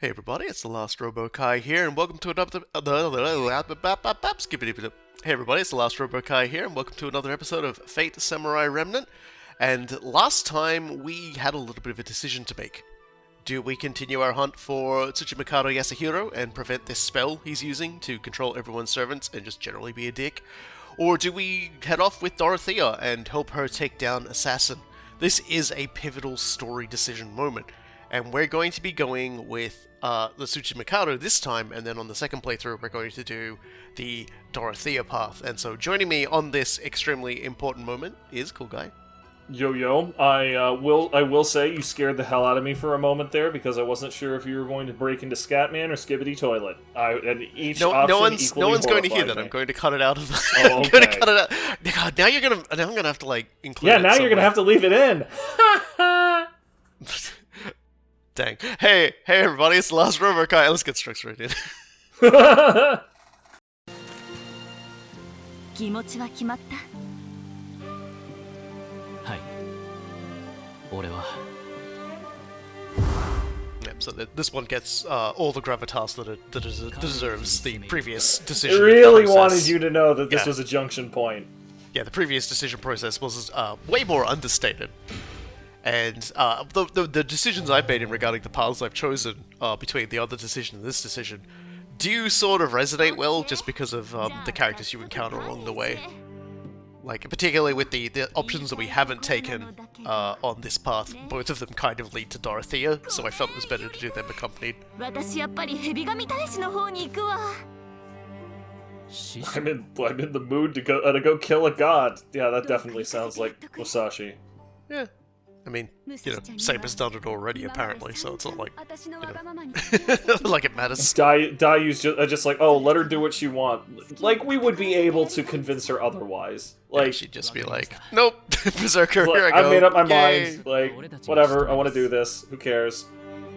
Hey everybody, it's the Last Robo-Kai here, and welcome to another. Hey everybody, it's the Last Robo-Kai here, and welcome to another episode of Fate Samurai Remnant. And last time we had a little bit of a decision to make. Do we continue our hunt for Tsuchimikado Yasahiro and prevent this spell he's using to control everyone's servants and just generally be a dick? Or do we head off with Dorothea and help her take down Assassin? This is a pivotal story decision moment, and we're going to be going with the Tsuchimikado this time, and then on the second playthrough we're going to do the Dorothea path. And so joining me on this extremely important moment is Cool Guy. Yo, I will say you scared the hell out of me for a moment there because I wasn't sure if you were going to break into Scatman or Skibidi Toilet. No one's going to hear that. Me. I'm going to cut it out of the. Oh, okay. I'm going to cut it out. God, now I'm gonna have to like include. Yeah, it now you're gonna have to leave it in. Dang. Hey everybody, it's the Last Robo-Kai. Let's get straight in. 気持ちは決まった。はい。俺は。 Yep, so this one gets all the gravitas that it deserves the previous I decision really process. wanted you to know that this Yeah. was a junction point. Yeah, the previous decision process was way more understated. And the decisions I've made in regarding the paths I've chosen between the other decision and this decision do sort of resonate well just because of the characters you encounter along the way. Like, particularly with the options that we haven't taken on this path, both of them kind of lead to Dorothea, so I felt it was better to do them accompanied. 私やっぱり蛇神大使の方に行くわ。I'm in the mood to go kill a god. Yeah, that definitely sounds like Musashi. Yeah. I mean, Saber's done it already, apparently, so it's not like, like it matters. Dayu's just like, oh, let her do what she wants. Like, we would be able to convince her otherwise. Like, she'd just be like, nope, Berserker, like, here I go. I made up my Yay. mind. Like, whatever, I want to do this. Who cares?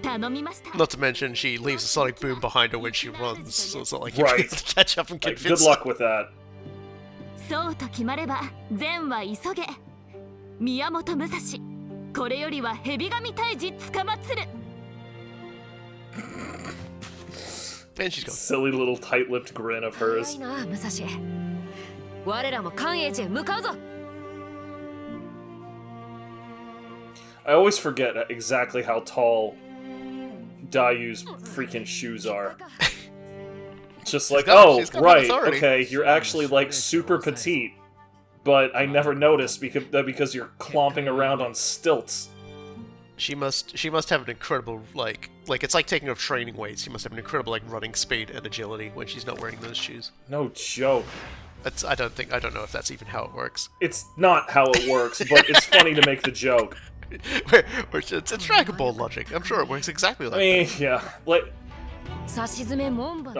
頼みました。 Not to mention, she leaves a sonic boom behind her when she runs, so it's not like you Right. can catch up and Like, convince good luck with that. そうと決まれば善は急げ。宮本武蔵。これよりは蛇神退治つかまつる。 And she's gone. Silly little tight-lipped grin of 早 hers. いな、武蔵。我らも寛永寺へ向かうぞ。 I always forget exactly how tall Dayu's freaking shoes are. Just like, she's got right, authority. okay, you're actually like super petite, but I never noticed because you're clomping around on stilts. She must have an incredible, like it's like taking off training weights. She must have an incredible, like, running speed and agility when she's not wearing those shoes. No joke. I don't know if that's even how it works. It's not how it works, but it's funny to make the joke. It's Dragon Ball logic. I'm sure it works exactly like I mean, yeah, like, 差し詰め門番。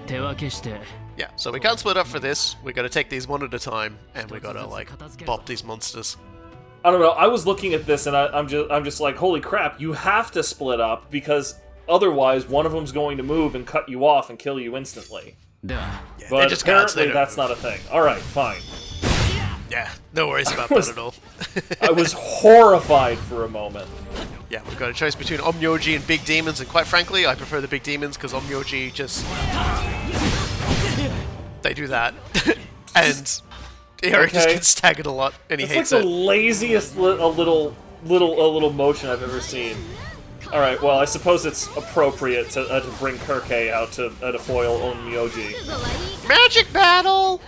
手分けして that. Yeah, so we can't split up for this. We gotta take these one at a time, and we gotta, like, bop these monsters. I don't know. I was looking at this and I'm just like, holy crap! You have to split up because otherwise one of them's going to move and cut you off and kill you instantly. では Yeah, But they're just gods, they apparently don't that's move. not a thing. All right, fine. Yeah, no worries about that at all. I was horrified for a moment. Yeah, we've got a choice between Omyoji and Big Demons, and quite frankly, I prefer the Big Demons because Omyoji just... They do that. And Eric just Okay. gets staggered a lot, and he It's like hates the it. laziest little motion I've ever seen. All right, well, I suppose it's appropriate to bring Kirke out to foil Onmyoji. Magic battle!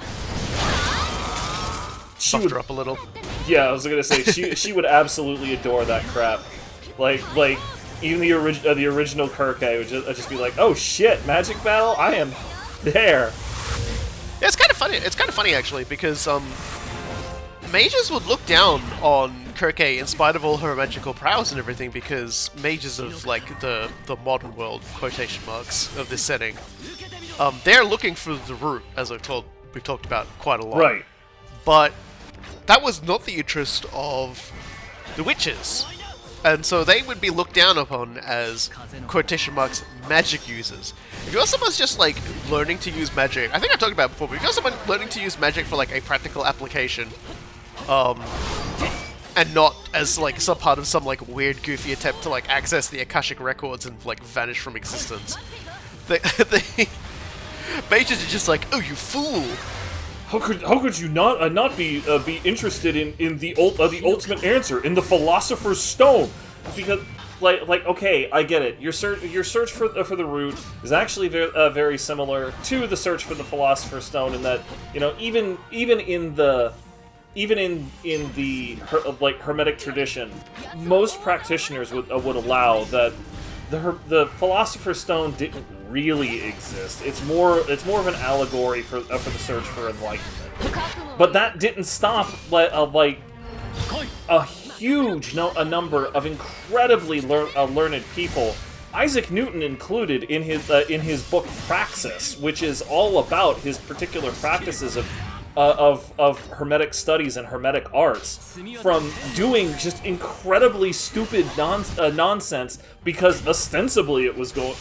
She Buffed would, her up a little. yeah, I was gonna say she would absolutely adore that crap. Like even the original Kirke would just be like, oh shit, magic battle, I am there. Yeah, it's kind of funny. It's kind of funny actually because mages would look down on Kirke in spite of all her magical prowess and everything, because mages of like the modern world, quotation marks, of this setting, they're looking for the root, as we've talked about quite a lot. Right. But that was not the interest of the witches. And so they would be looked down upon as, quotation marks, magic users. If you're someone's just, like, learning to use magic, I think I've talked about it before, but if you're someone learning to use magic for, like, a practical application, and not as like some part of some like weird goofy attempt to like access the Akashic records and like vanish from existence. They mages are just like, oh, you fool! How could you not be interested in the ultimate answer, in the Philosopher's Stone? Because like okay, I get it. Your search for the root is actually very similar to the search for the Philosopher's Stone in that, you know, even in the Hermetic tradition, most practitioners would allow that the Philosopher's Stone didn't really exist. It's more of an allegory for the search for enlightenment. But that didn't stop a huge number of incredibly learned people, Isaac Newton included, in his book Praxis, which is all about his particular practices of Hermetic studies and Hermetic arts, from doing just incredibly stupid nonsense because ostensibly it was going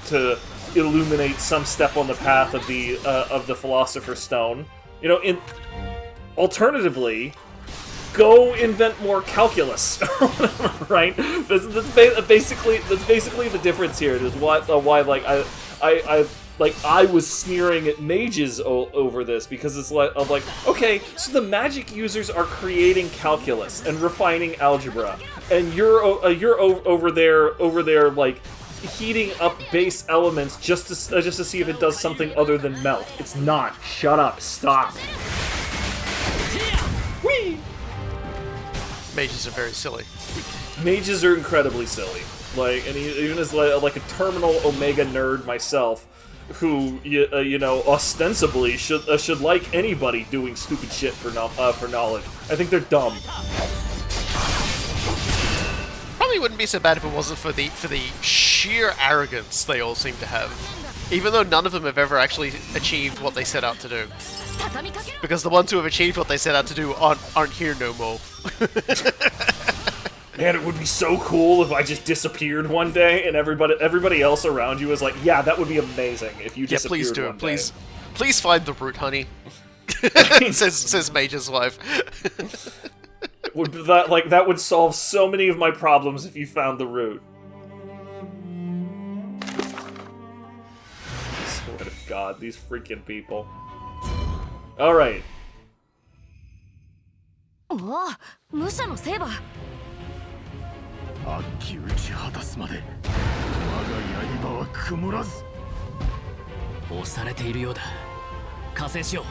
to illuminate some step on the path of the Philosopher's Stone. You know, alternatively, go invent more calculus, right? That's basically the difference here. Is why like I was sneering at mages over this, because it's like okay, so the magic users are creating calculus and refining algebra, and you're over there like heating up base elements just to see if it does something other than melt. It's not. Shut up. Stop. Whee! Mages are very silly. Mages are incredibly silly. Like, and even as like a terminal Omega nerd myself, who you know ostensibly should like anybody doing stupid shit for knowledge. I think they're dumb. Probably wouldn't be so bad if it wasn't for the sheer arrogance they all seem to have, even though none of them have ever actually achieved what they set out to do. Because the ones who have achieved what they set out to do aren't here no more. Man, it would be so cool if I just disappeared one day and everybody else around you was like, yeah, that would be amzing if you disappeared please do one it. day. Please find the root, honey. says Mage's wife. That would solve so many of my problems if you found the root. I swear to God, these freaking people. Alright. おお、武者のセーバー。悪鬼打ち果たすまで我が刃は曇らず。押されているようだ。加勢しよう。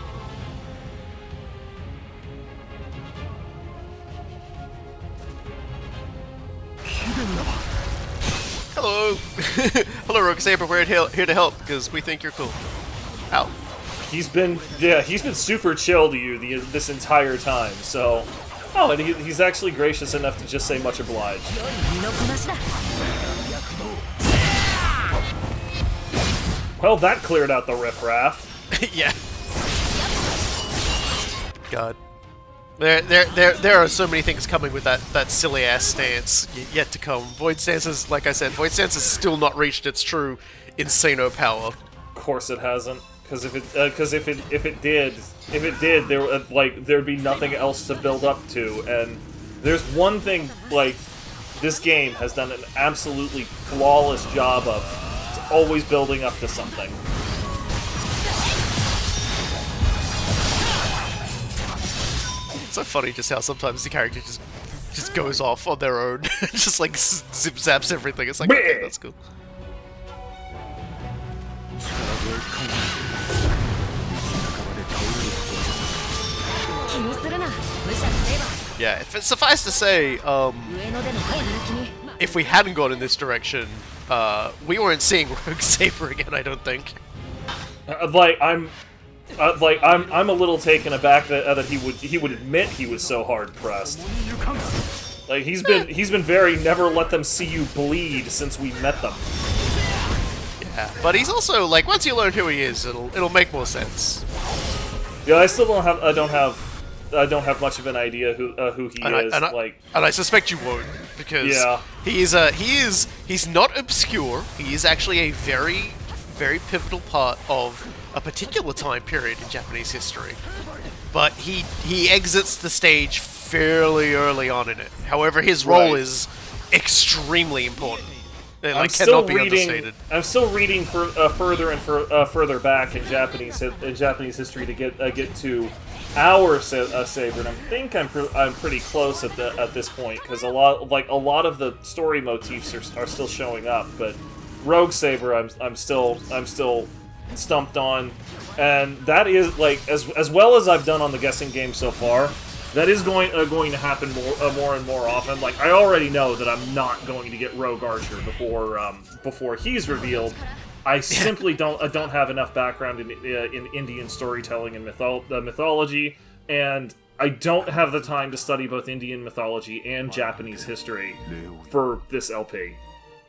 Hello! Hello, Rogue Saber, we're here to help, because we think you're cool. Ow. He's been super chill to you this entire time, so... Oh, and he's actually gracious enough to just say much obliged. Well, that cleared out the riffraff. Yeah. God. There are so many things coming with that silly ass stance yet to come. Void Stance is, like I said, Void Stance has still not reached its true insano power. Of course it hasn't, because if it did, there'd be nothing else to build up to. And there's one thing like this game has done an absolutely flawless job of. It's always building up to something. It's so funny just how sometimes the character just goes off on their own, just like zip zaps everything. It's like, okay, that's cool. Yeah, suffice to say, if we hadn't gone in this direction, we weren't seeing Rogue Saber again, I don't think. I'm a little taken aback that he would admit he was so hard pressed. Like he's been very never let them see you bleed since we met them. Yeah, but he's also like, once you learn who he is, it'll make more sense. Yeah, I still don't have much of an idea who he is. And I suspect you won't, because yeah. he's not obscure. He is actually a very, very pivotal part of a particular time period in Japanese history. but he exits the stage fairly early on in it. However, his role is extremely important. It cannot be understated. I'm still reading further and further back in Japanese history to get to our saber, and I think I'm pretty close at this point, because a lot of the story motifs are still showing up. But Rogue Saber, I'm still stumped on, and that is like as well as I've done on the guessing game so far. That is going to happen more and more often. Like, I already know that I'm not going to get Rogue Archer before he's revealed. I simply don't have enough background in Indian storytelling and mythology, and I don't have the time to study both Indian mythology and Japanese history for this LP.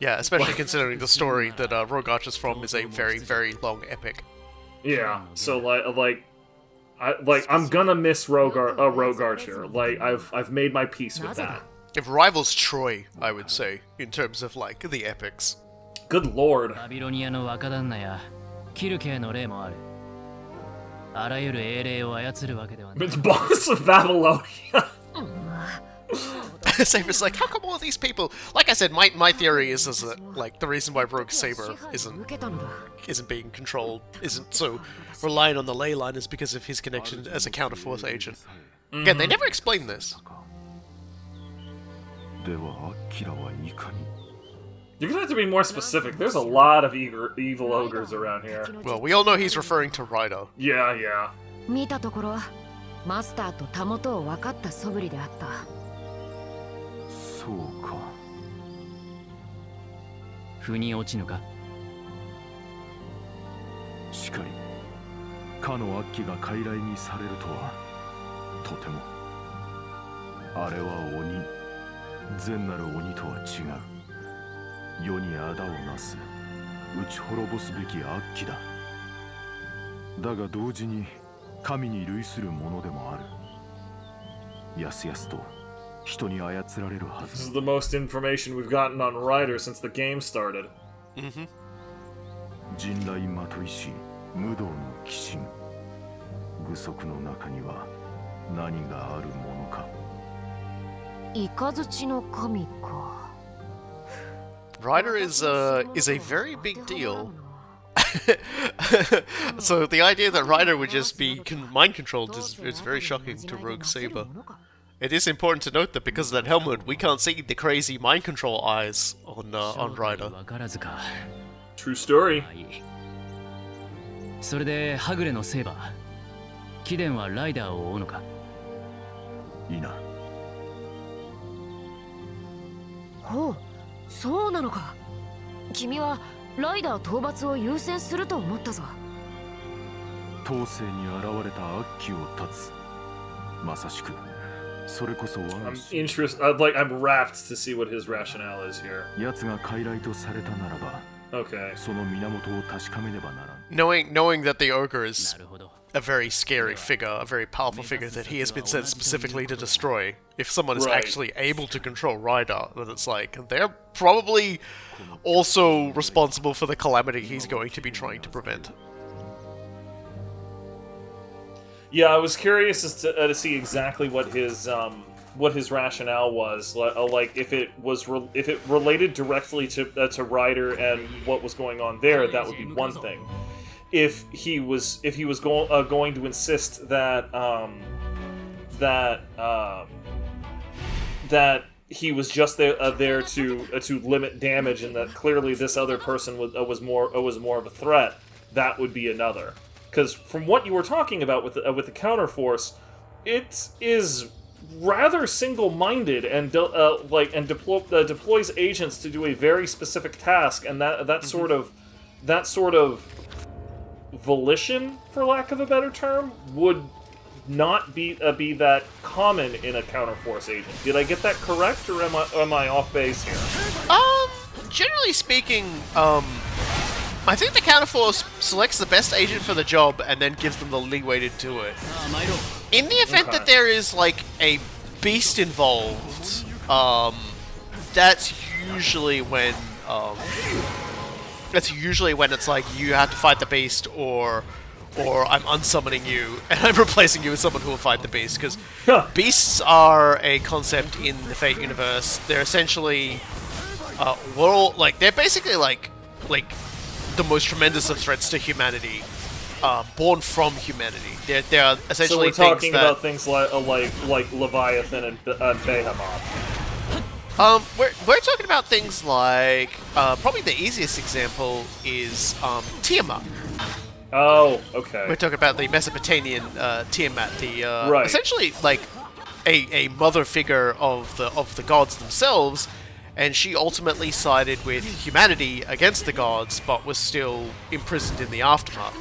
Yeah, especially considering the story that Rogue Archer's from is a very, very long epic. Yeah, so I'm gonna miss Rogue Archer. Like, I've made my peace with that. It rivals Troy, I would say, in terms of like the epics. Good lord. バビロニアの若旦那やキルケの例もある。あらゆる英霊を操るわけではない。It's boss of Babylonia. Saber's like, how come all these people? Like I said, my theory is that like the reason why Rogue Saber isn't being controlled, isn't so reliant on the ley line, is because of his connection as a counterforce agent. Again, they never explain this. You're gonna have to be more specific. There's a lot of evil ogres around here. Well, we all know he's referring to Ryder. Yeah. 見たところマスターとたもとを分かった素振りであった。そうか。腑に落ちぬか。しかり、かの悪鬼が傀儡にされるとは、とても。あれは鬼、善なる鬼とは違う。世に仇をなす、打ち滅ぼすべき悪鬼だ。だが同時に神に類するものでもある。やすやすと人に操られるは This ず。 is the most information we've gotten on Ryder since the game started. 人雷まといし、無道の鬼神。具足の中には何があるものか。雷の神か。Ryder is a very big deal. So the idea that Ryder would just be mind controlled is very shocking to Rogue Saber. It is important to note that because of that helmet, we can't see the crazy mind control eyes on Ryder. わからずか。 True story. いい。それではぐれのセーバー。貴殿はライダーを追うのか。いいな。ほう、そうなのか。君はライダー討伐を優先すると思ったぞ。当世に現れた悪鬼を断つ。まさしく、それこそ我が I'm rapt to see what his rationale is here. 奴が傀儡とされたならば、Okay. その源を確かめねばならん。Knowing that the ogre is なるほど。 a very scary figure, a very powerful figure that he has been sent specifically to destroy. If someone is Right. actually able to control Ryder, then it's like, they're probably also responsible for the calamity he's going to be trying to prevent. Yeah, I was curious as to see exactly what his rationale was. Like if it related directly to Ryder and what was going on there, that would be one thing. If he was going to insist that that he was just there to limit damage, and that clearly this other person was more of a threat, that would be another. Because from what you were talking about with the counterforce, it is rather single-minded and deploys agents to do a very specific task, and that sort of volition, for lack of a better term, would not be that common in a counterforce agent. Did I get that correct, or am I off base here? Generally speaking, I think the counterforce selects the best agent for the job and then gives them the leeway to do it. In the event that there is like a beast involved, that's usually when it's like you have to fight the beast, or or I'm unsummoning you and I'm replacing you with someone who will fight the beast. Because beasts are a concept in the Fate universe. They're essentially they're basically like the most tremendous of threats to humanity, born from humanity. They are essentially so we're talking about things like Leviathan and Behemoth. We're talking about things like probably the easiest example is Tiamat. Oh, okay. We're talking about the Mesopotamian Tiamat, the right. essentially like a mother figure of the gods themselves, and she ultimately sided with humanity against the gods, but was still imprisoned in the aftermath.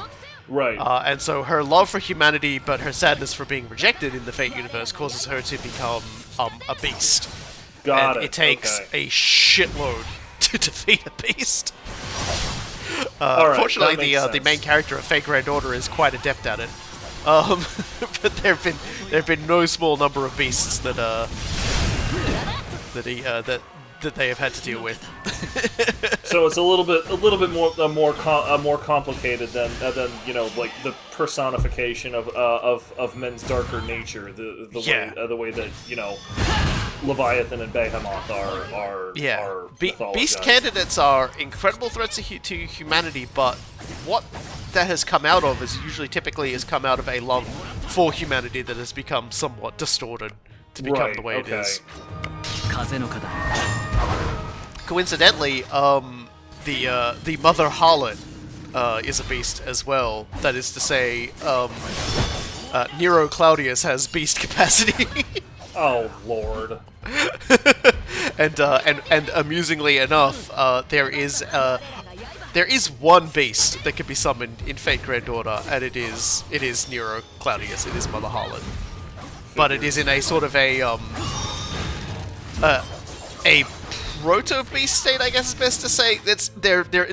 Right. And so her love for humanity, but her sadness for being rejected in the Fate universe, causes her to become a beast. Got and it. It takes a shitload to defeat a beast. Right, fortunately, the main character of Fate Granddaughter is quite adept at it. But there have been no small number of beasts that they have had to deal with. So it's a little bit more complicated than like the personification of men's darker nature. The way that Leviathan and Behemoth are beast candidates are incredible threats to humanity, but what that has come out of is typically has come out of a love for humanity that has become somewhat distorted to become the way it is. Coincidentally, the mother harlot is a beast as well. That is to say, Nero Claudius has beast capacity. Oh Lord! and amusingly enough, there is one beast that can be summoned in Fate Granddaughter, and it is Nero Claudius. It is Mother Harlot, but it is in a sort of a proto-beast state, I guess is best to say. It's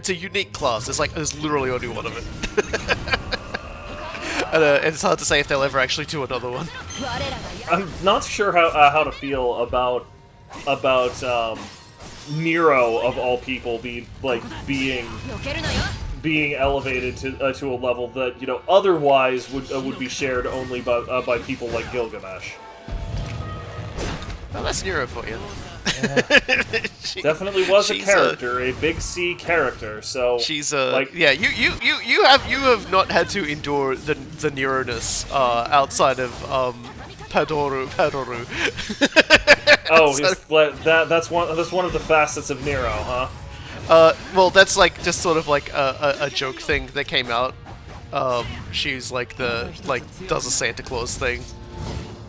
a unique class. There's literally only one of it. And it's hard to say if they'll ever actually do another one. I'm not sure how to feel about Nero of all people being elevated to a level that otherwise would be shared only by people like Gilgamesh. Well, that's Nero for you. Definitely was a character, a big C character. So she's you have not had to endure the Nero-ness outside of Padoru. Oh, that's one of the facets of Nero, huh? Well, that's just sort of like a joke thing that came out. She's does a Santa Claus thing,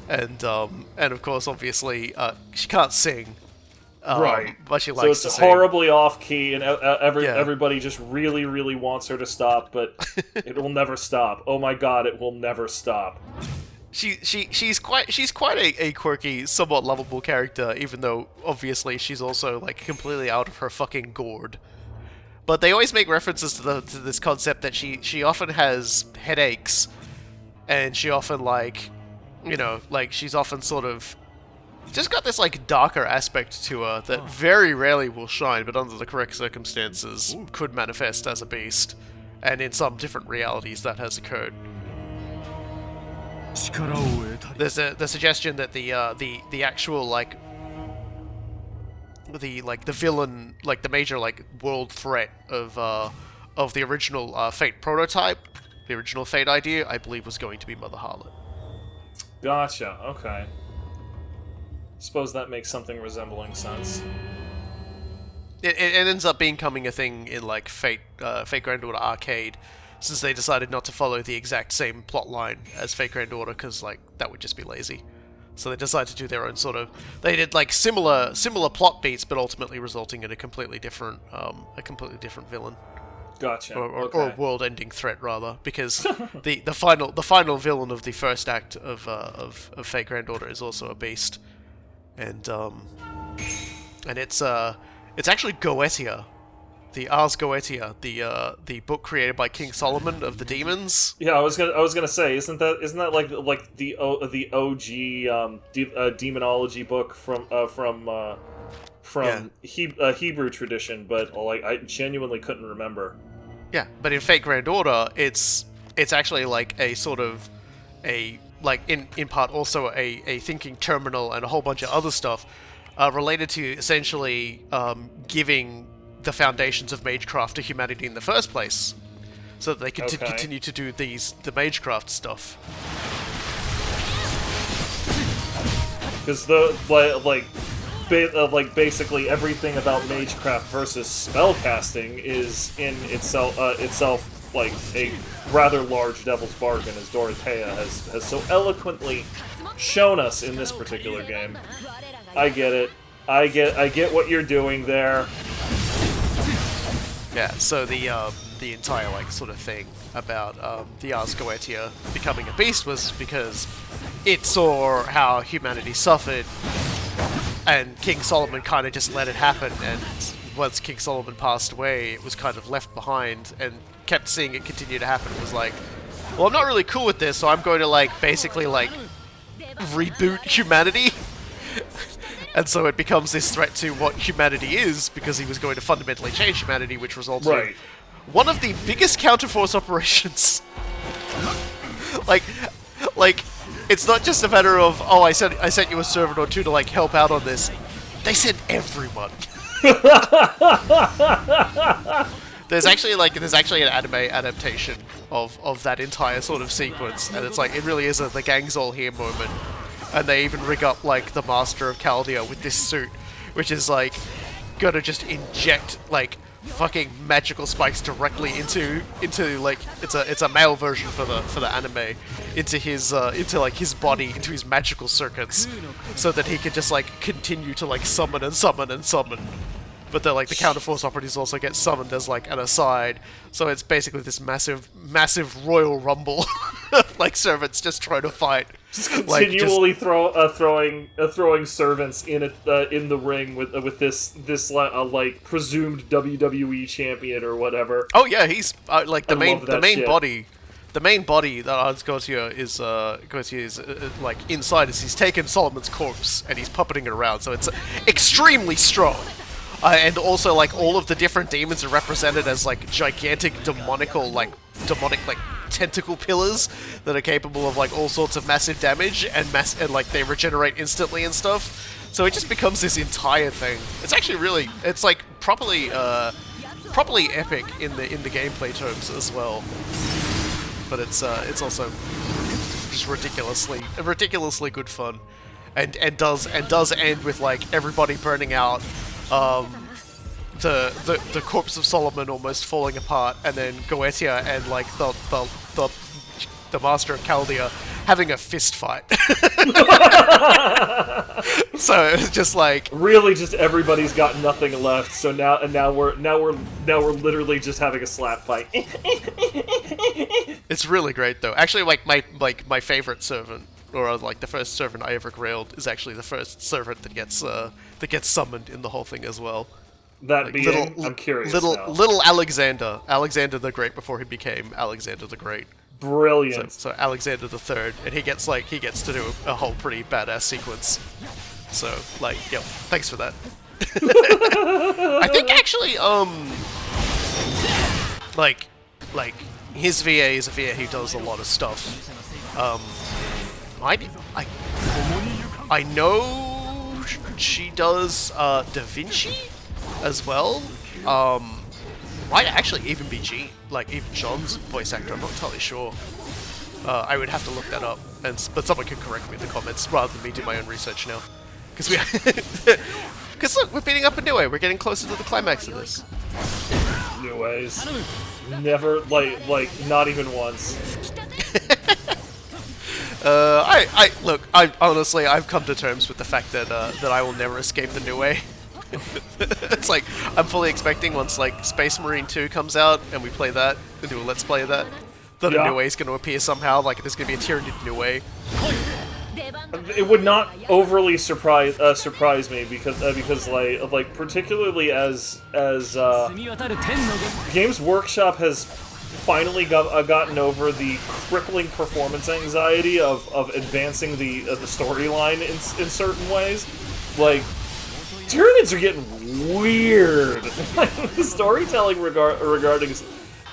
and of course, obviously, she can't sing. Right, but she likes so it's to sing. horribly off key, and everybody just really, really wants her to stop, but it will never stop. Oh my God, it will never stop. She's quite a quirky, somewhat lovable character, even though obviously she's also completely out of her fucking gourd. But they always make references to this concept that she often has headaches, and she often she's often sort of just got this darker aspect to her that very rarely will shine, but under the correct circumstances could manifest as a beast, and in some different realities that has occurred. There's the suggestion that the actual the villain, the major world threat of the original Fate prototype, the original Fate idea, I believe was going to be Mother Harlot. Gotcha. Okay. Suppose that makes something resembling sense. It ends up becoming a thing in Fate Granddaughter Arcade, since they decided not to follow the exact same plot line as Fate Granddaughter, because that would just be lazy. So they decided to do their own sort of. They did similar plot beats, but ultimately resulting in a completely different villain. Gotcha. Or a world-ending threat rather, because the final villain of the first act of Fate Granddaughter is also a beast, and it's actually Goetia. The Ars Goetia, the book created by King Solomon of the demons. Yeah, I was gonna say, isn't that like the OG demonology book from Hebrew tradition? But I genuinely couldn't remember. Yeah, but in Fate Granddaughter, it's it's actually like a sort of a like in part also a thinking terminal and a whole bunch of other stuff related to essentially giving the foundations of magecraft to humanity in the first place, so that they can continue to do the magecraft stuff. Because basically everything about magecraft versus spellcasting is in itself like a rather large devil's bargain, as Dorothea has so eloquently shown us in this particular game. I get it. I get what you're doing there. Yeah. So the entire like sort of thing about the Ars Goetia becoming a beast was because it saw how humanity suffered, and King Solomon kind of just let it happen, and once King Solomon passed away, it was kind of left behind and kept seeing it continue to happen. It was like, well, I'm not really cool with this, so I'm going to like basically like reboot humanity. And so it becomes this threat to what humanity is, because he was going to fundamentally change humanity, which resulted in one of the biggest counterforce operations. like, it's not just a matter of, oh, I sent you a servant or two to like help out on this. They sent everyone. There's actually an anime adaptation of that entire sort of sequence, and it's like, it really is the gang's all here moment. And they even rig up like the Master of Chaldea with this suit, which is like gonna just inject like fucking magical spikes directly into like it's a male version for the anime, into his body, into his magical circuits, so that he can just like continue to like summon and summon and summon. But the counterforce operatives also get summoned as like an aside, so it's basically this massive Royal Rumble, like servants just trying to fight, just continually throwing servants in the ring with this like presumed WWE champion or whatever. Oh yeah, he's like the main body. The main body that Ars Goetia is like inside is he's taken Solomon's corpse and he's puppeting it around, so it's extremely strong. And also, like, all of the different demons are represented as, like, gigantic demonic tentacle pillars that are capable of, like, all sorts of massive damage and like, they regenerate instantly and stuff. So it just becomes this entire thing. It's actually really, it's, like, properly epic in the gameplay terms as well. But it's also just ridiculously good fun. And does end with, like, everybody burning out. The corpse of Solomon almost falling apart, and then Goetia and like the Master of Chaldea having a fist fight. So it's just like really, just everybody's got nothing left. So now we're literally just having a slap fight. It's really great though. Actually, like my favorite servant, or like the first servant I ever grailed, is actually the first servant that gets summoned in the whole thing as well. That like being, I'm curious now. Little Alexander the Great before he became Alexander the Great. Brilliant. So Alexander the Third, and he gets to do a whole pretty badass sequence. So like, yeah, thanks for that. I think actually, like his VA is a VA who does a lot of stuff. I know she does Da Vinci as well. Might actually even be even John's voice actor. I'm not entirely sure. I would have to look that up, but someone can correct me in the comments rather than me do my own research now. Because look, we're beating up a Niue. We're getting closer to the climax of this. Niue's never like not even once. I've come to terms with the fact that I will never escape the Niue. It's like, I'm fully expecting once like Space Marine 2 comes out and we play that, and do a Let's Play of that, that a Niue is going to appear somehow, like there's going to be a Tyranid Niue. It would not overly surprise me because like particularly as Games Workshop has finally gotten over the crippling performance anxiety of advancing the storyline in certain ways. Like, Tyranids are getting weird. The storytelling regarding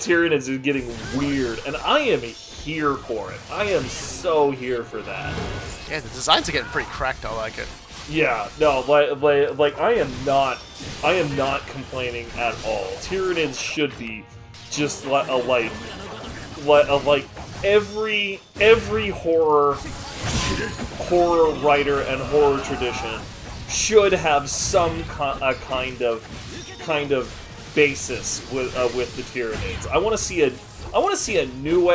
Tyranids is getting weird, and I am here for it. I am so here for that. Yeah, the designs are getting pretty cracked. I like it. Yeah, no, like I am not complaining at all. Tyranids should be just like every horror writer and horror tradition should have some kind of basis with the Tyranids. I want to see a Nue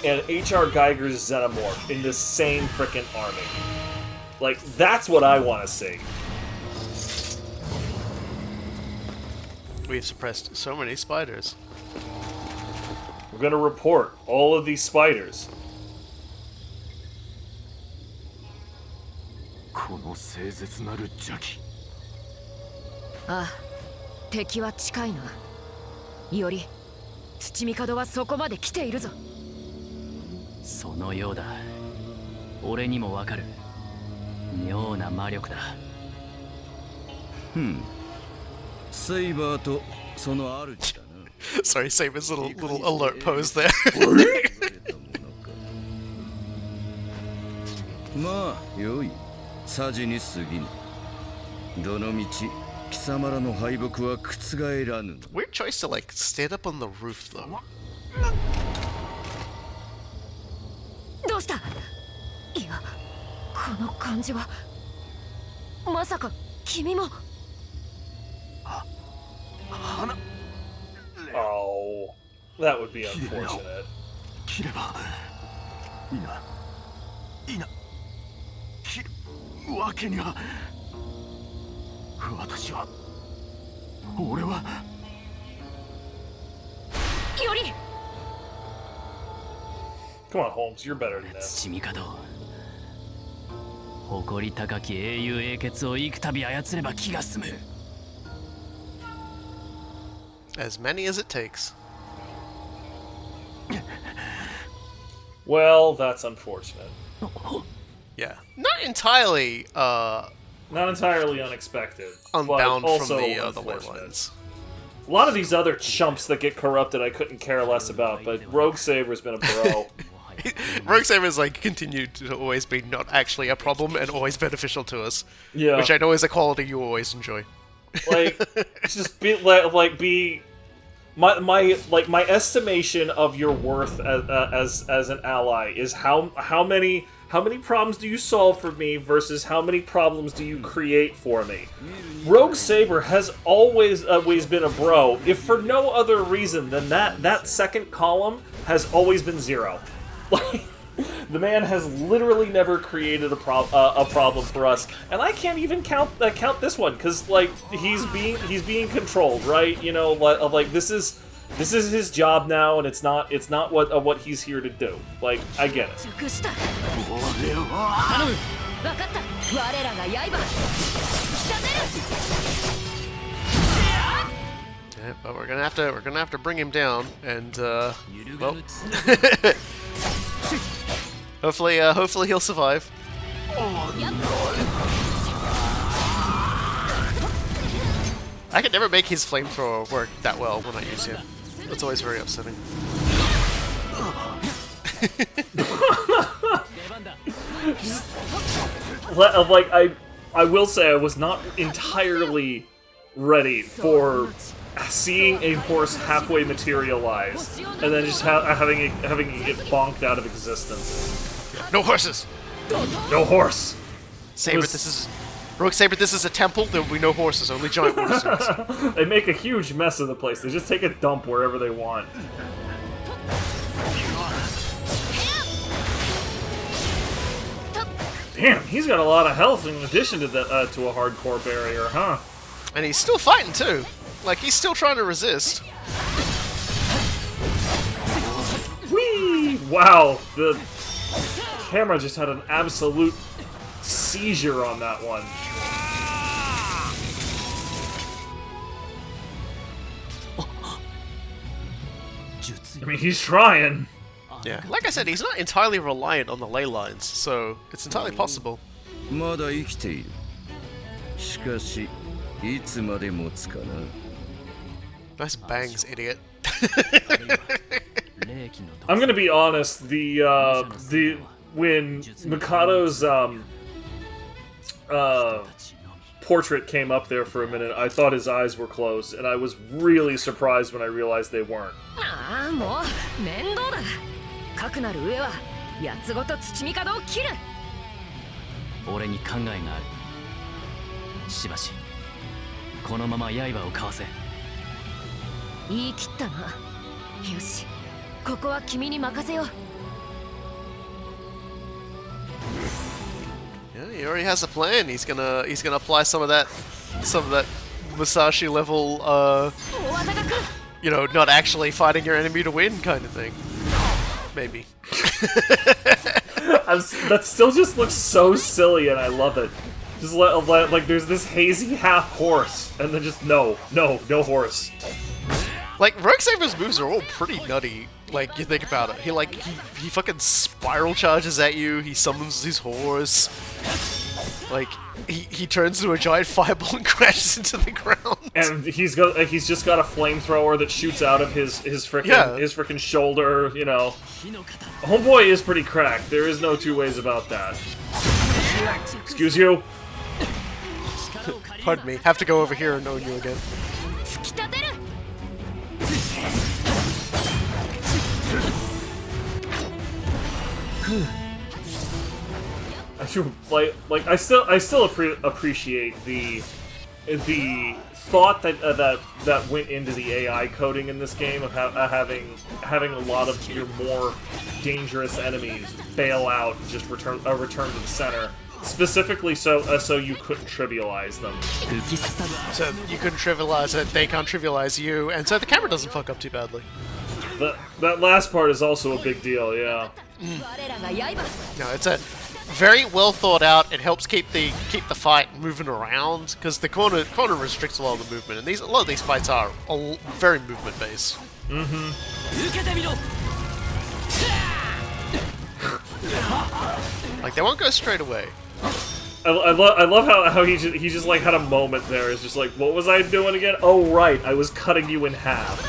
and H.R. Geiger's Xenomorph in the same frickin' army. Like, that's what I want to see. We've suppressed so many spiders. We're gonna report all of these spiders. この清絶なる邪気。ああ、敵は近いな。よりTsuchimikadoはそこまで来ているぞ。そのようだ。俺にもわかる。妙な魔力だ。セイバーとその主だな。Sorry, Saber's little alert pose there. まあ、よい。さじに過ぎぬ。どの道、貴様らの敗北は覆らぬ。Weird choice to like stand up on the roof though. どうした？いや、この感じはまさか君も。Oh, that would be unfortunate. 切ればいいな。いいな。切るわけには。私は。俺は。より。Come on, Holmes, you're better than this. Tsuchimikado。誇り高き英雄英傑を幾度操れば気が済む。As many as it takes. Well, that's unfortunate. Yeah, not entirely Not entirely unexpected. unbound but also from the ley unfortunate. lines. A lot of these other chumps that get corrupted I couldn't care less about, but Rogue Saber's been a bro. Rogue Saber's like continued to always be not actually a problem and always beneficial to us. Yeah. Which I know is a quality you always enjoy. Like, just be my estimation of your worth as an ally is how many problems do you solve for me versus how many problems do you create for me. Rogue Saber has always been a bro, if for no other reason than that second column has always been 0. Like, the man has literally never created a problem for us, and I can't even count this one because like he's being controlled, right? You know, like this is his job now, and it's not what he's here to do. Like, I get it. 分かった。我らが刃。仕立てる。 Yeah, but we're gonna have to bring him down, and well, hopefully he'll survive. I can never make his flamethrower work that well when I use him. That's always very upsetting. Like, I will say I was not entirely ready for seeing a horse halfway materialize and then just having it get bonked out of existence. No horses. No horse. Saber, Rogue Saber, this is a temple. There will be no horses, only giant monsters. They make a huge mess of the place. They just take a dump wherever they want. Damn, he's got a lot of health in addition to that to a hardcore barrier, huh? And he's still fighting too. Like, he's still trying to resist. Whee! Wow, the camera just had an absolute seizure on that one. I mean, he's trying. Yeah, like I said, he's not entirely reliant on the ley lines, so it's entirely possible. まだ生きている。しかし、いつまで持つかな。 Nice bangs, idiot. I'm gonna be honest. The when Mikado's portrait came up there for a minute, I thought his eyes were closed, and I was really surprised when I realized they weren't. ああもう面倒だ。かくなる上はやつごとTsuchimikadoを切る。俺に考えがある。しばしこのまま刃をかわせ。言い切ったな。よし、ここは君に任せよう。Yeah, he already has a plan. He's gonna apply some of that Musashi level, you know, not actually fighting your enemy to win kind of thing. Maybe. That still just looks so silly, and I love it. Just like there's this hazy half horse, and then just no horse. Like, Rogue Saber's moves are all pretty nutty, like, you think about it. He fucking spiral charges at you, he summons his horse. Like, he turns into a giant fireball and crashes into the ground. And he's just got a flamethrower that shoots out of his frickin' shoulder, you know. Homeboy is pretty cracked, there is no two ways about that. Excuse you? Pardon me, have to go over here and own you again. I still appreciate the thought that went into the AI coding in this game of having a lot of your more dangerous enemies bail out and just return to the center, specifically so you couldn't trivialize them. So you couldn't trivialize it, they can't trivialize you, and so the camera doesn't fuck up too badly. That last part is also a big deal, yeah. No, it's a very well thought out. It helps keep the fight moving around because the corner restricts a lot of the movement, and a lot of these fights are very movement based. Like they won't go straight away. I love how he just like had a moment there. It's just like, what was I doing again? Oh right, I was cutting you in half.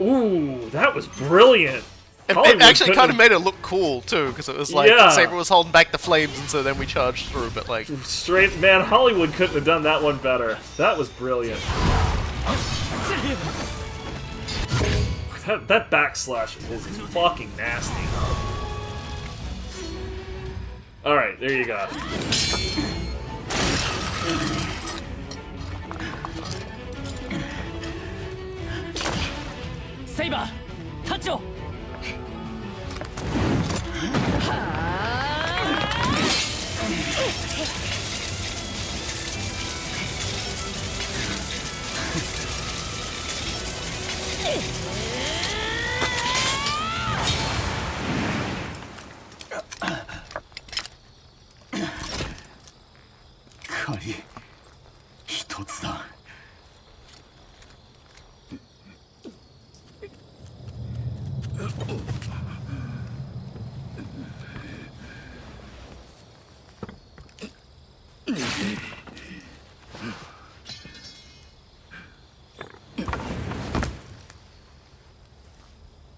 Ooh, that was brilliant. It actually kind of made it look cool too, because it was like Saber was holding back the flames, and so then we charged through. But like, straight man, Hollywood couldn't have done that one better. That was brilliant. That backslash is fucking nasty. All right, there you go. Saber, touch you. Kari, 一つだ。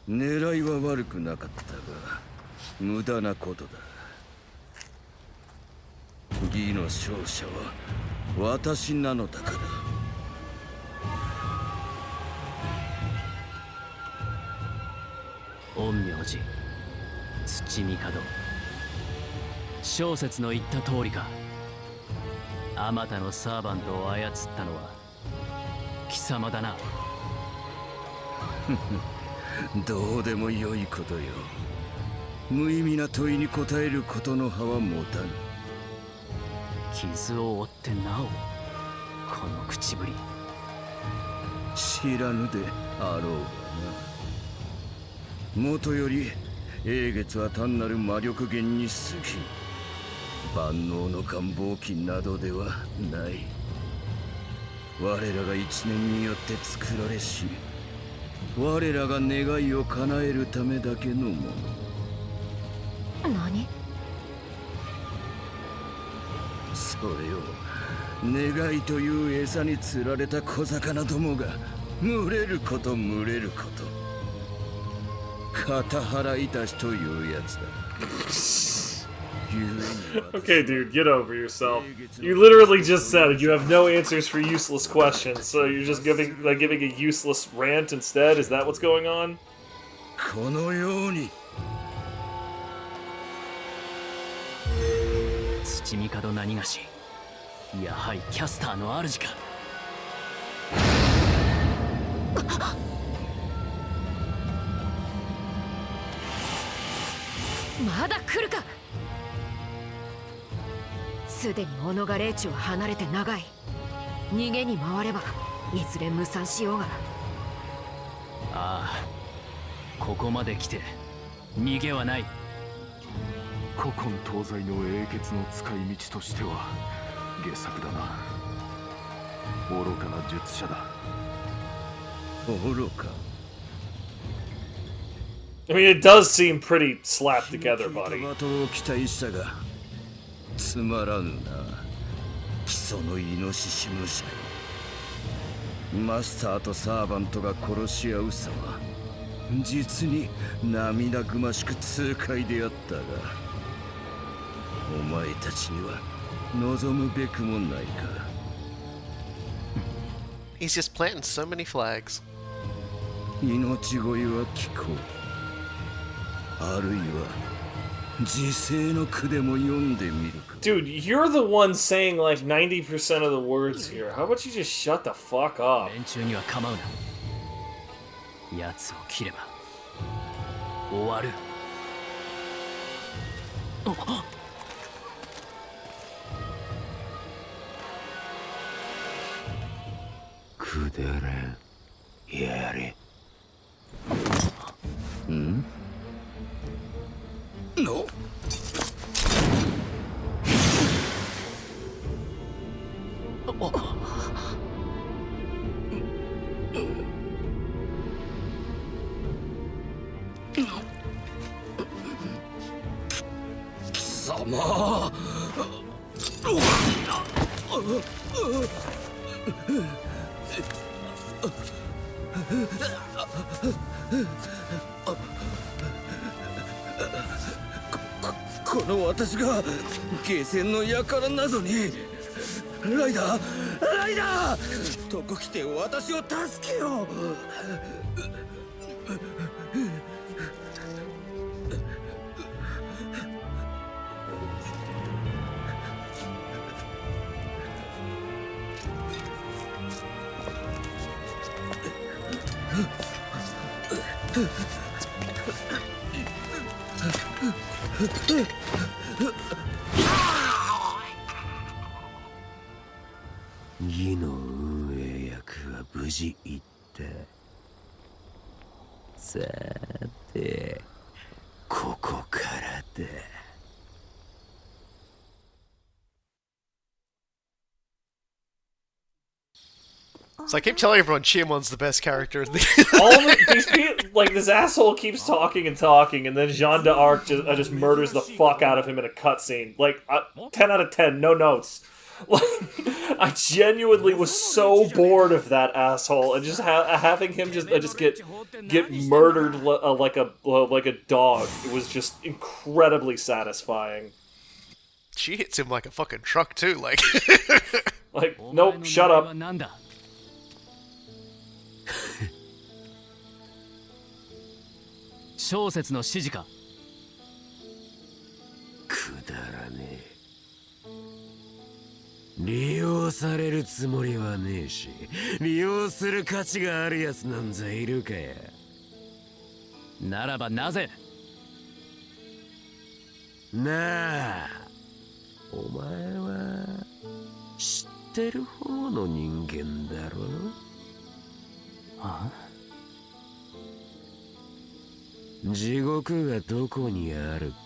狙いは悪くなかったが無駄なことだ。義の勝者は私なのだから。陰陽師Tsuchimikado、小説の言った通りか。あまたのサーバントを操ったのは貴様だな。どうでもよいことよ。無意味な問いに答えることの葉は持たぬ。傷を負ってなおこの口ぶり。知らぬであろうがな。もとより英月は単なる魔力源に過ぎ万能の願望機などではない。我らが一年によって作られし我らが願いを叶えるためだけのもの。何？それを願いという餌に釣られた小魚どもが群れること群れること、片腹いたしというやつだ。Okay, dude, get over yourself. You literally just said you have no answers for useless questions, so you're just giving a useless rant instead? Is that what's going on? このようにTsuchimikado何がし、やはりキャスターの主か。まだ来るか。すでに小野が霊地を離れて長い。逃げに回ればいずれ無産しようが。ああ、ここまで来て逃げはない。古今東西の英傑の使い道としては傑作だな。愚かな術者だ。愚か。I mean, it does seem pretty slapped together, buddy. バトルを期待したがつまらぬな。基礎のイノシシ武者。マスターとサーバントが殺し合うさま、実に涙ぐましく痛快であったが、お前たちには望むべくもないか。He's just planting so many flags. 命乞いは聞こう。あるいは時世の句でも読んでみるか。 Dude, you're the one saying like 90% of the words here. How about you just shut the fuck up? 連中には構うな。奴を切れば終わる。くだらん。やれ。ん？の？貴様。この私がゲーセンの輩などに。ライダー、ライダー、とこ来て私を助けよう。義の運営役は無事行った。さて、ここからだ。So I keep telling everyone Chimon's the best character. All of these people, like this asshole keeps talking and talking, and then Jeanne d'Arc just murders the fuck out of him in a cutscene. Like 10 out of 10, no notes. Like, I genuinely was so bored of that asshole, and just having him just get murdered like a dog. It was just incredibly satisfying. She hits him like a fucking truck too, like. Like, nope, shut up. 小説の指示か。くだらねえ。利用されるつもりはねえし、利用する価値があるやつなんざいるかや。ならばなぜ？なあ、お前は知ってる方の人間だろ？あ？地獄がどこにあるか。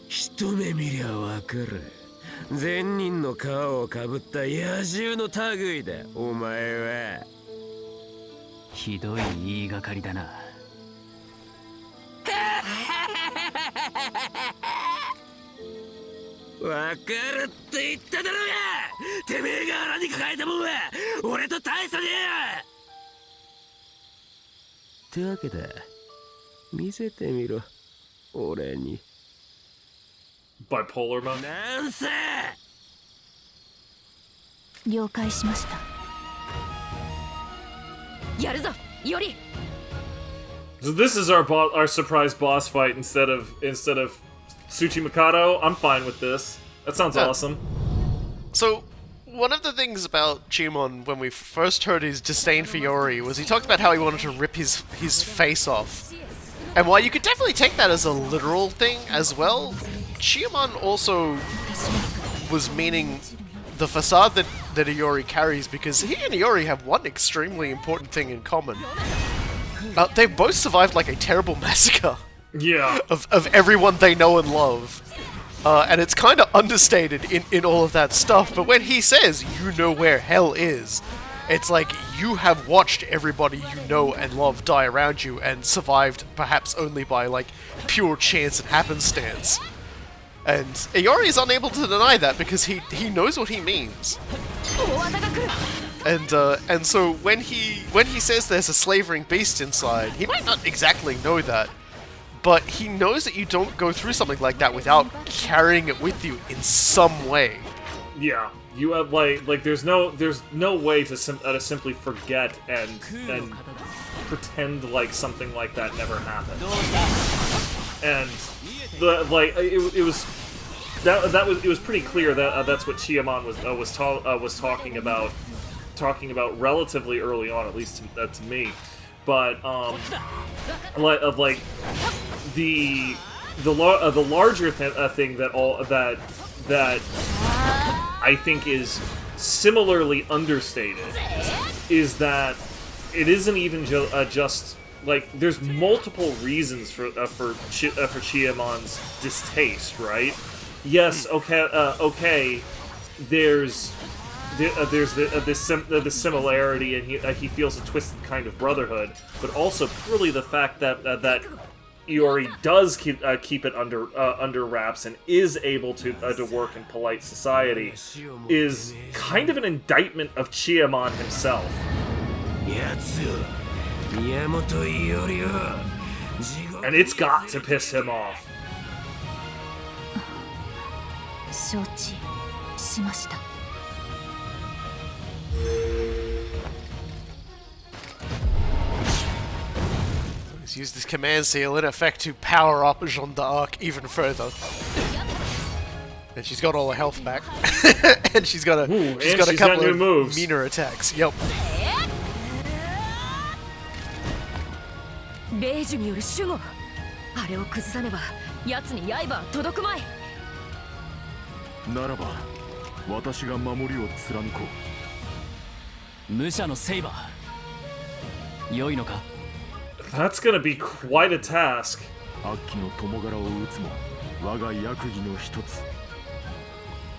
一目見りゃわかる。善人の皮をかぶった野獣の類だ、お前は。ひどい言いがかりだな。わかるって言っただろうが。てめえが腹に抱えたもんは俺と大差ねえ。ってわけだ。見せてみろ、俺に。Bipolar mode. なんせ。了解しました。やるぞ、より。 So this is our surprise boss fight instead of Tsuchimikado. I'm fine with this. That sounds awesome. So, one of the things about Chimon when we first heard his disdain for Yori was he talked about how he wanted to rip his face off. And while you could definitely take that as a literal thing as well, Chimon also was meaning the facade that Iori carries, because he and Iori have one extremely important thing in common. They both survived like a terrible massacre. Yeah. Of everyone they know and love. And it's kind of understated in all of that stuff, but when he says, you know where hell is, it's like you have watched everybody you know and love die around you and survived perhaps only by, like, pure chance and happenstance. And Iori is unable to deny that because he knows what he means. And so when he says there's a slavering beast inside, he might not exactly know that, but he knows that you don't go through something like that without carrying it with you in some way. Yeah, you have like there's no way to simply forget and pretend like something like that never happened. And it was pretty clear that that's what Chimon was talking about relatively early on, at least to me. But the larger thing that I think is similarly understated is that it isn't even just like there's multiple reasons for Chimon's distaste, right? Yes, okay. There's the similarity, and he feels a twisted kind of brotherhood, but also purely the fact that Iori does keep it under wraps and is able to work in polite society is kind of an indictment of Chimon himself. And it's got to piss him off. 承知しました。 Let's use this command seal in effect to power up Jeanne d'Arc even further. And she's got all her health back. And she's got a couple of moves. meaner attacks. Yep. 霊樹による守護。あれを崩さねば奴に刃は届くまい。ならば私が守りを貫こう。武者のセイバー。良いのか？ That's gonna be quite a task. 悪鬼の共柄を撃つも我が役儀の一つ。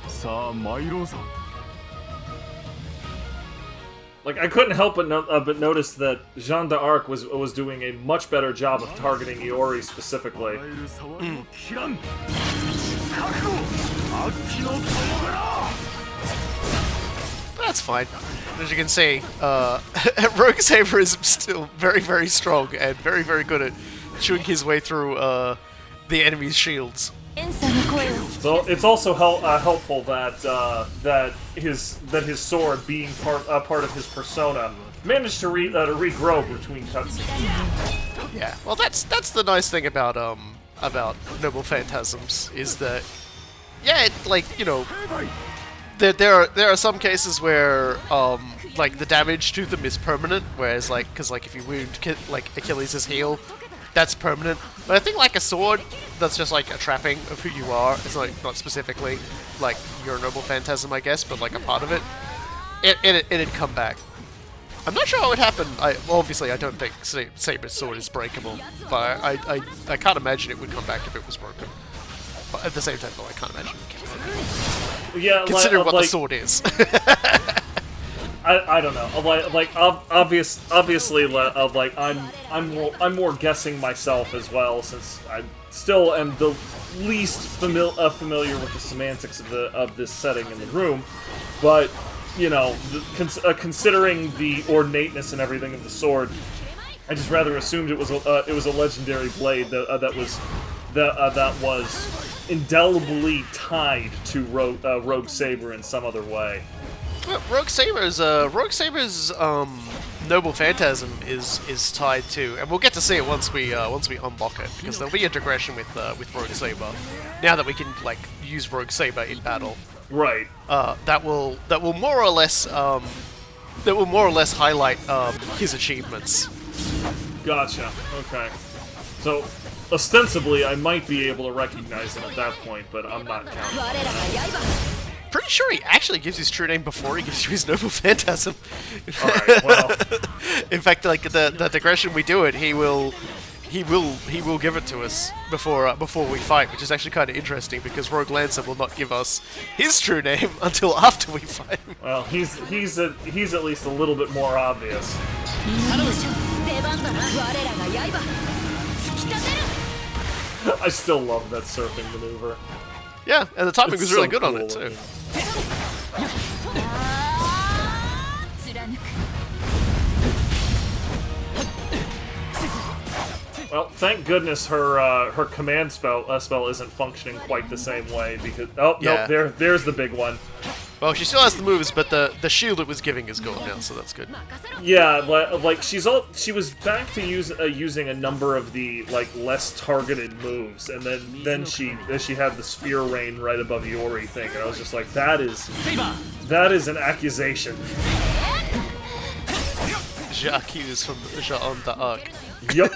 さあ参ろうぞ。 Like, I couldn't help but notice that Jeanne d'Arc was doing a much better job of targeting Iori specifically. That's fine. As you can see, Rogue Saber is still very, very strong and very, very good at chewing his way through the enemy's shields. So it's also helpful that his sword, being part of his persona, managed to regrow between cutscenes. Yeah, well, that's the nice thing about Noble Phantasms is that, yeah, there are some cases where like the damage to them is permanent, whereas because if you wound Achilles' heel, that's permanent. But I think like a sword, that's just like a trapping of who you are. It's not specifically like your Noble Phantasm, I guess, but like a part of it. It'd come back. I'm not sure how it would happen. Obviously I don't think Saber's sword is breakable, but I can't imagine it would come back if it was broken. But at the same time, though, I can't imagine it can. Yeah, Considering what the sword is. I don't know. Obviously, like I'm more guessing myself as well, since I still am the least familiar with the semantics of this setting in the room. But you know, considering the ornateness and everything of the sword, I just rather assumed it was a legendary blade that was indelibly tied to Rogue Saber in some other way. Well, Rogue Saber's noble phantasm is tied to, and we'll get to see it once we unlock it, because there'll be integration with Rogue Saber. Now that we can like use Rogue Saber in battle, right? That will more or less highlight his achievements. Gotcha. Okay. So ostensibly, I might be able to recognize him at that point, but I'm not counting on that. Pretty sure he actually gives his true name before he gives you his noble phantasm. Alright, well. In fact, like the digression we do it, he will give it to us before we fight, which is actually kind of interesting because Rogue Lancer will not give us his true name until after we fight him. Well, he's at least a little bit more obvious. I still love that surfing maneuver. Yeah, and the timing It's was really so good on cool it too. looking. Well, thank goodness her command spell isn't functioning quite the same way because Yeah. nope, there's the big one. Well, she still has the moves, but the shield it was giving is gone now, so that's good. Yeah, like she was back to using a number of the like less targeted moves, and then she had the spear rain right above Yori thing, and I was just like, that is an accusation. J'accuse from Jean d'Arc. Yep.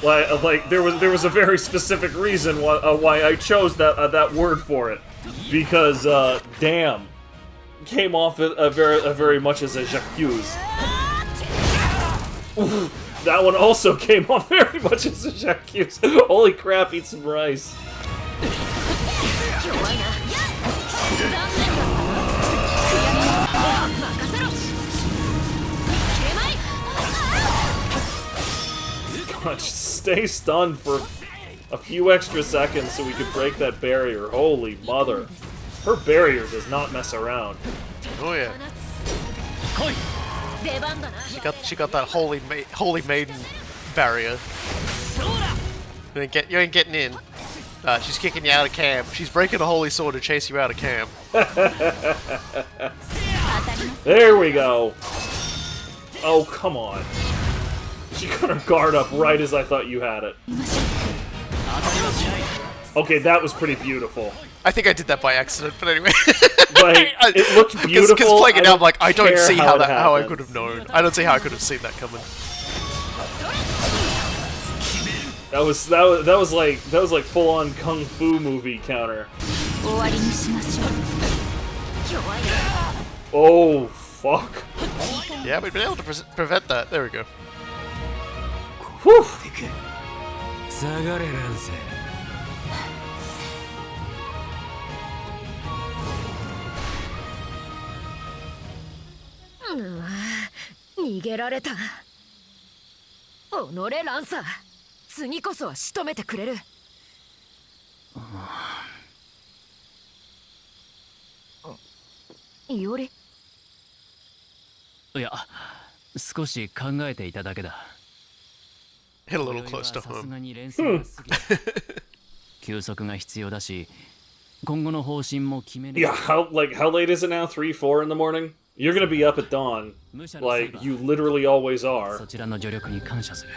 like there was a very specific reason why I chose that word for it, because damn, came off a very much as a j'accuse. That one also came off very much as a j'accuse. Holy crap! Eat some rice. Stay stunned for a few extra seconds so we can break that barrier. Holy mother. Her barrier does not mess around. Oh yeah. She got that holy maiden barrier. You ain't getting in. She's kicking you out of camp. She's breaking a holy sword to chase you out of camp. There we go. Oh, come on. She got her guard up right as I thought you had it. Okay, that was pretty beautiful. I think I did that by accident, but anyway. Like, it looked beautiful. Because playing it out, I'm like, I don't see how I happened. could have known. I don't see how I could have seen that coming. That was like full on kung fu movie counter. Oh fuck. Yeah, we've been able to prevent that. There we go. Whew. Yori? いや、少し考えていただけだ。 Hit a little close to さす home. がに連戦が過ぎ休息が必要だし、今後の方針も決める。 Yeah, how late is it now? 3, 4 in the morning? You're gonna be up at dawn, like you literally always are. そちらの助力に感謝する。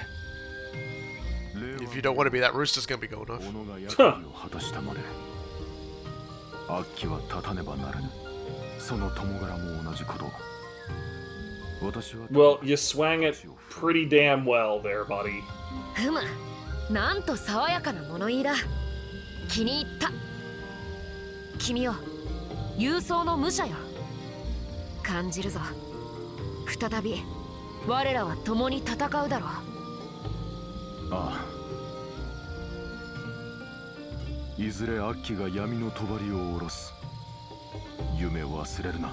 If you don't want to be, that rooster's gonna be going off. 己が役割を果たしたまで悪鬼は立たねばならぬ。その友柄も同じこと。私は Well, you swang it pretty damn well there, buddy. ふむ、なんと爽やかな物言いだ。気に入った。君よ、勇壮の武者よ。感じるぞ。再び我らは共に戦うだろう。ああ。いずれ悪鬼が闇の帳を下ろす。夢を忘れるな。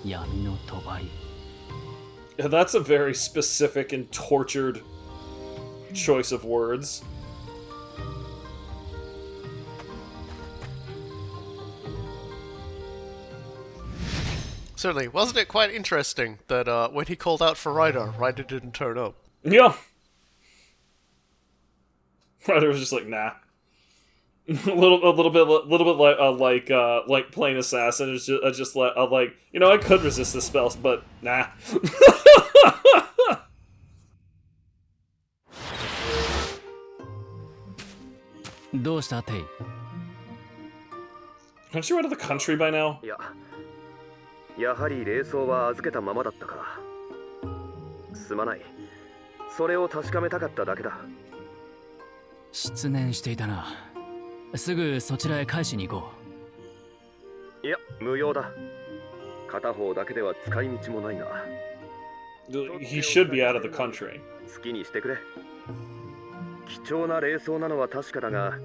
闇の帳 Yeah, that's a very specific and tortured choice of words. Certainly, wasn't it quite interesting that when he called out for Ryder, Ryder didn't turn up? Yeah. Ryder was just like, nah. a little bit like plain assassin is just like, you know, I could resist this spell, but nah. どうしたテイ Aren't you out of the country by now? いや、やはり霊装は預けたままだったか。すまない。それを確かめたかっただけだ。失念していたな。すぐそちらへ返しに行こいや、無用だ。片方だけでは使い道もないが。He should be out of the country. 好きにしてくれ。貴重な霊装なのは確かだが、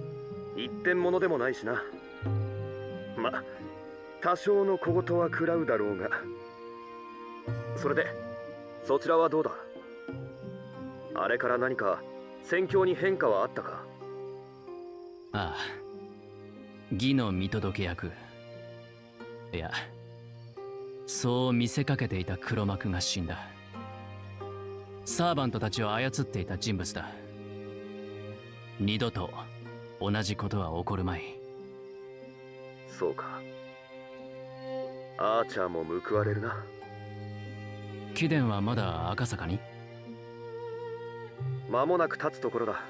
一点物でもないしな。ま、多少の小言は食らうだろうが。それで、そちらはどうだ？あれから何か戦況に変化はあったか？う。ああ。義の見届け役。いや、そう見せかけていた黒幕が死んだ。サーバントたちを操っていた人物だ。二度と同じことは起こるまい。そうか。アーチャーも報われるな。貴殿はまだ赤坂に？間もなく立つところだ。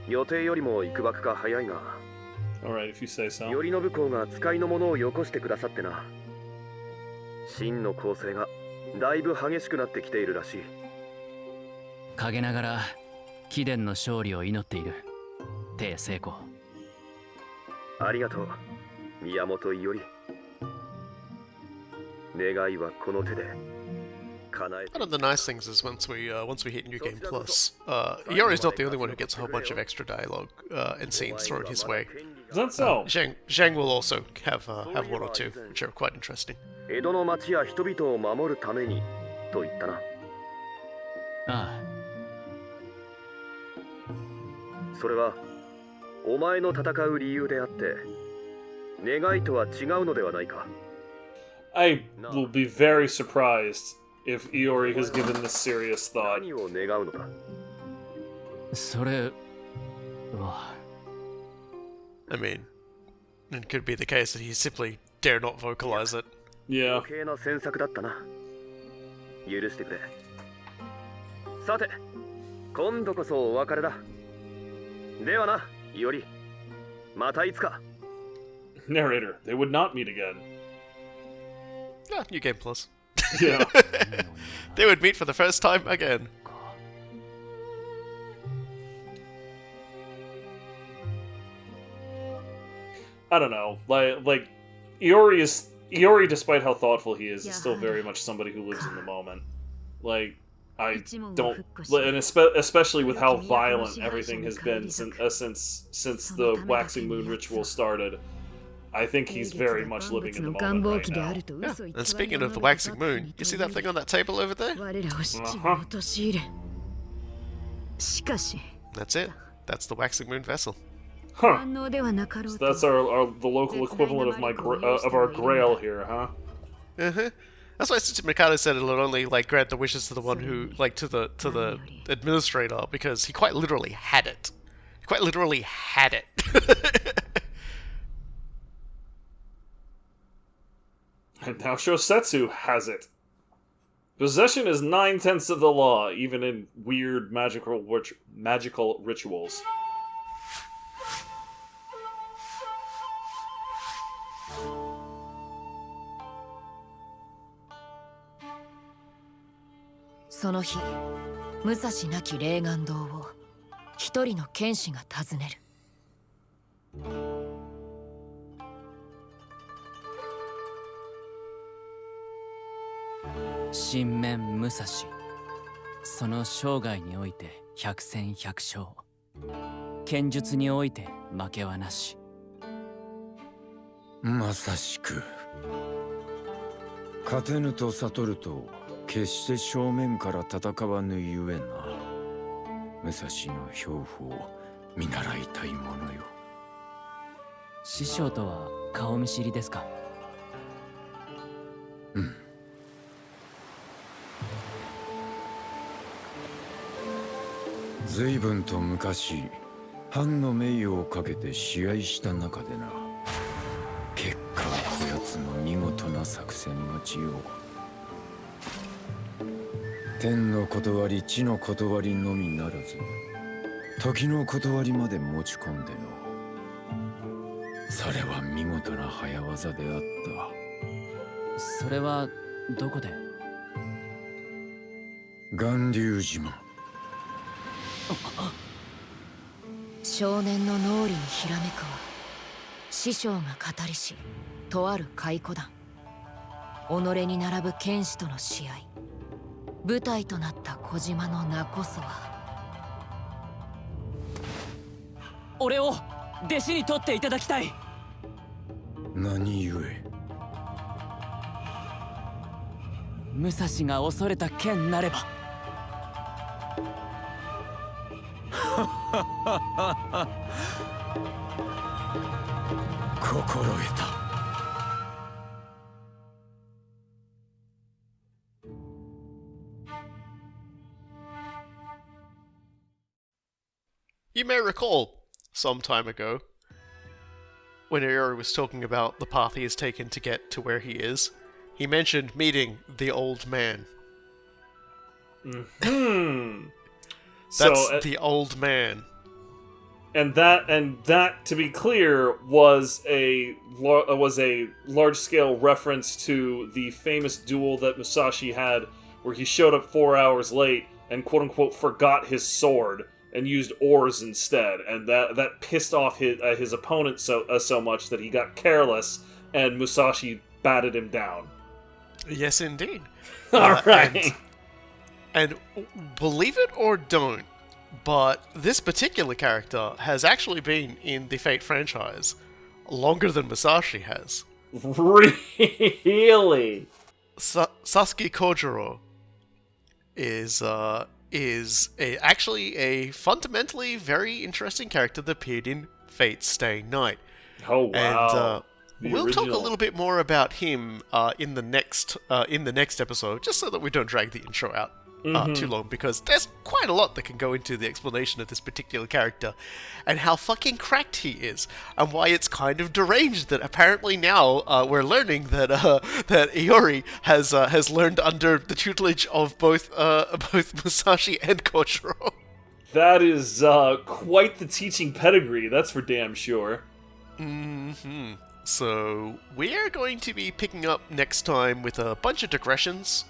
予定よりも行くばくか早いが。Alright, if you say so. 頼信公が使いの者をよこしてくださってな。真の攻勢がだいぶ激しくなってきているらしい。陰ながら貴殿の勝利を祈っている。帝成功。ありがとう、宮本伊織。願いはこの手で叶えて。 One of the nice things is once we hit New Game Plus, Iori's not the only one who gets a whole bunch of extra dialogue and scenes thrown his way. Is that so? Zhang will also have one or two, which are quite interesting. 江戸の町や人々を守るためにと言ったな。ああ。それはお前の戦う理由であって、願いとは違うのではないか。I will be very surprised if Iori has given this serious thought. 何を願うのだ？それは。I mean, it could be the case that he simply dare not vocalize it. Yeah. 余計な詮索だったな。許してくれ。さて、今度こそお別れだ。ではな、イオリ。またいつか。 Narrator, they would not meet again. Ah, New Game Plus. Yeah. They would meet for the first time again. I don't know. Like Iori, despite how thoughtful he is still very much somebody who lives in the moment. Like, I don't, and especially with how violent everything has been since the Waxing Moon ritual started. I think he's very much living in the moment right now. Yeah. And speaking of the waxing moon, you see that thing on that table over there? That's it. That's the waxing moon vessel. Huh. So that's the local equivalent of our grail here, huh? Uh-huh. That's why Tsuchimikado said it'll only grant the wishes to the one who to the administrator, because he quite literally had it. He quite literally had it. And now Shosetsu has it. Possession is 9/10 of the law, even in weird magical rituals. So 日、武蔵なき霊岩堂を一人の剣士が訪ねる。神面武蔵、その生涯において百戦百勝、剣術において負けはなし。まさしく勝てぬと悟ると決して正面から戦わぬゆえな。武蔵の標符を見習いたいものよ。師匠とは顔見知りですか？うん。随分と昔、藩の名誉をかけて試合した中でな。結果はこやつの見事な作戦勝ちよ。天の断り地の断りのみならず、時の断りまで持ち込んでの。それは見事な早技であった。それはどこで？巌流島。少年の脳裏にひらめくは師匠が語りしとある解雇団。己に並ぶ剣士との試合、舞台となった小島の名こそは。俺を弟子に取っていただきたい。何故？武蔵が恐れた剣なれば。心得た。You may recall, some time ago, when Iori was talking about the path he has taken to get to where he is, he mentioned meeting the old man. That's the old man. And that, to be clear, was a large-scale reference to the famous duel that Musashi had, where he showed up 4 hours late and quote-unquote forgot his sword and used oars instead, and that pissed off his opponent so much that he got careless, and Musashi batted him down. Yes, indeed. All right. And believe it or don't, but this particular character has actually been in the Fate franchise longer than Musashi has. Really? Sasuke Kojiro is actually a fundamentally very interesting character that appeared in Fate's Staying Night. Oh wow! And we'll talk a little bit more about him in the next episode, just so that we don't drag the intro out too long, because there's quite a lot that can go into the explanation of this particular character and how fucking cracked he is, and why it's kind of deranged that apparently now we're learning that that Iori has learned under the tutelage of both Musashi and Kojiro. That is quite the teaching pedigree, that's for damn sure. So we are going to be picking up next time with a bunch of digressions.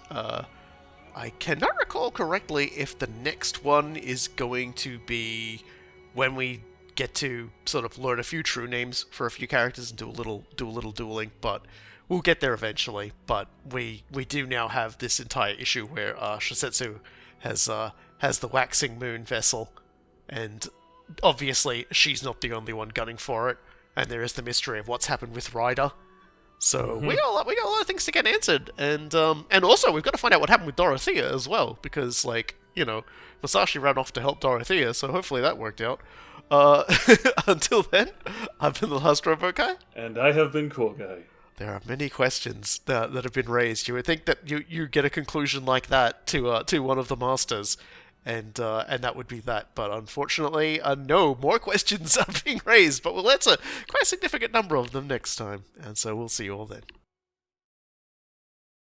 I cannot recall correctly if the next one is going to be when we get to sort of learn a few true names for a few characters and do a little dueling, but we'll get there eventually. But we do now have this entire issue where Shisetsu has the waxing moon vessel, and obviously she's not the only one gunning for it, and there is the mystery of what's happened with Ryder. So we got a lot of things to get answered, and also we've got to find out what happened with Dorothea as well, because Musashi ran off to help Dorothea, so hopefully that worked out. Until then, I've been the last Robot Guy, and I have been Cool Guy. There are many questions that have been raised. You would think that you get a conclusion like that to one of the masters, and that would be that. But unfortunately, no more questions are being raised. But we'll answer quite a significant number of them next time, and so we'll see you all then.